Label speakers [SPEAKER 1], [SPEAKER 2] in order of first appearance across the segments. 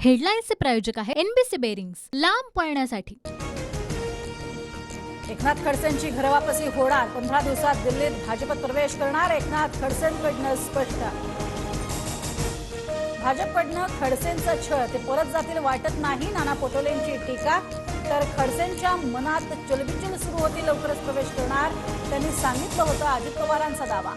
[SPEAKER 1] हेडलाईन्सचे प्रायोजक आहे NBC bearings, लांब पळण्यासाठी।
[SPEAKER 2] एकनाथ खडसेंची घरवापसी होणार। 15 दिवसात दिल्लीत भाजपत प्रवेश करणार। एकनाथ खडसेंकडनं स्पष्ट। भाजपकडनं खडसेंचं छळ ते परत जातील वाटत नाही। नाना पटोलेंची टीका। तर खडसेंच्या मनात चलबिचल सुरू होती, लवकरच प्रवेश करणार त्यांनी सांगितलं होतं, अजित पवारांचा दावा।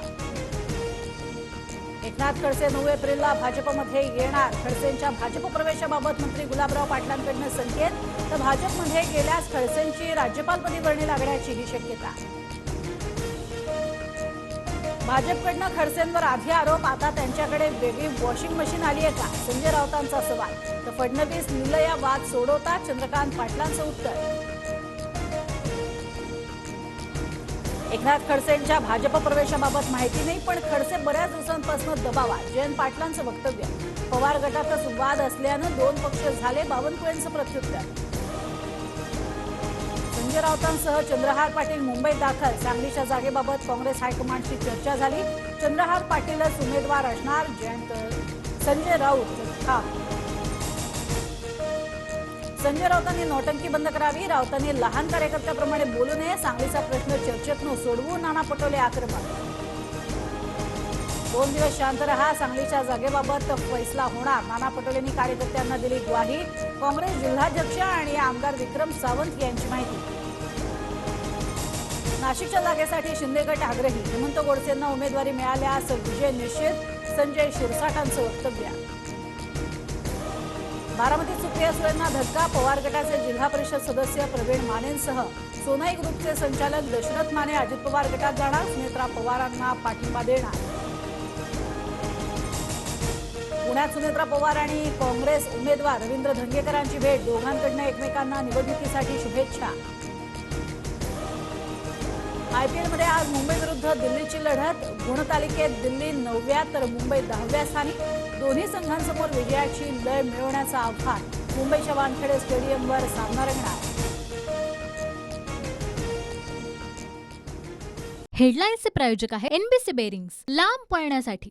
[SPEAKER 2] एकनाथ खडसे 9 एप्रिलला भाजपमध्ये येणार। खडसेंच्या भाजप प्रवेशाबाबत मंत्री गुलाबराव पाटलांकडून संकेत। तर भाजपमध्ये गेल्यास खडसेंची राज्यपालपदी वर्णी लागण्याचीही शक्यता। भाजपकडनं खडसेंवर आधी आरोप, आता त्यांच्याकडे वेगळी वॉशिंग मशीन आली आहे का? संजय राऊतांचा सवाल। तर फडणवीस निलया वाद सोडवतात, चंद्रकांत पाटलांचं उत्तर। एकनाथ खडसेंच्या भाजप प्रवेशाबाबत माहिती नाही, पण खडसे बऱ्याच दिवसांपासून दबावात। जयंत पाटलांचं वक्तव्य। पवार गटातच वाद असल्यानं 2 पक्ष झाले, बावनकुळेंचं प्रत्युत्तर। संजय राऊतांसह चंद्रहार पाटील मुंबईत दाखल। सांगलीच्या जागेबाबत काँग्रेस हायकमांडशी चर्चा झाली। चंद्रहार पाटीलच उमेदवार असणार। संजय राऊत ठाम। संजय राऊतांनी नौटंकी बंद करावी। राऊतांनी लहान कार्यकर्त्याप्रमाणे बोलू नये। सांगलीचा प्रश्न चर्चेतून सोडवू, नाना पटोले आक्रमक। 2 दिवस शांत रहा, सांगलीच्या जागेबाबत फैसला होणार। नाना पटोलेंनी कार्यकर्त्यांना दिली ग्वाही। काँग्रेस जिल्हाध्यक्ष आणि आमदार विक्रम सावंत यांची माहिती। नाशिकच्या जागेसाठी शिंदे गट आग्रही। हेमंत गोडसेंना उमेदवारी मिळाल्यास विजय निश्चित। संजय शिरसाटांचं वक्तव्य। बारामतीत सुप्रिया सुळेंना धक्का। पवार गटाचे जिल्हा परिषद सदस्य प्रवीण मानेंसह सोनाई ग्रुपचे संचालक दशरथ माने अजित पवार गटात जाणार। सुनेत्रा पवारांना पाठिंबा देणार। पुण्यात सुनेत्रा पवार आणि काँग्रेस उमेदवार रवींद्र धंगेकरांची भेट। दोघांकडून एकमेकांना निवडणुकीसाठी शुभेच्छा। आयपीएलमध्ये आज मुंबई विरुद्ध दिल्लीची लढत। गुणतालिकेत दिल्ली 9व्या तर मुंबई 10व्या स्थानी। दोन्ही संघांसमोर विजयाची लय मिळवण्याचं आव्हान। मुंबईच्या वानखेडे स्टेडियमवर सामना रंगणार।
[SPEAKER 1] हेडलाईन्सचे प्रायोजक आहे एनबीसी बेरिंग्स, लांब पळण्यासाठी।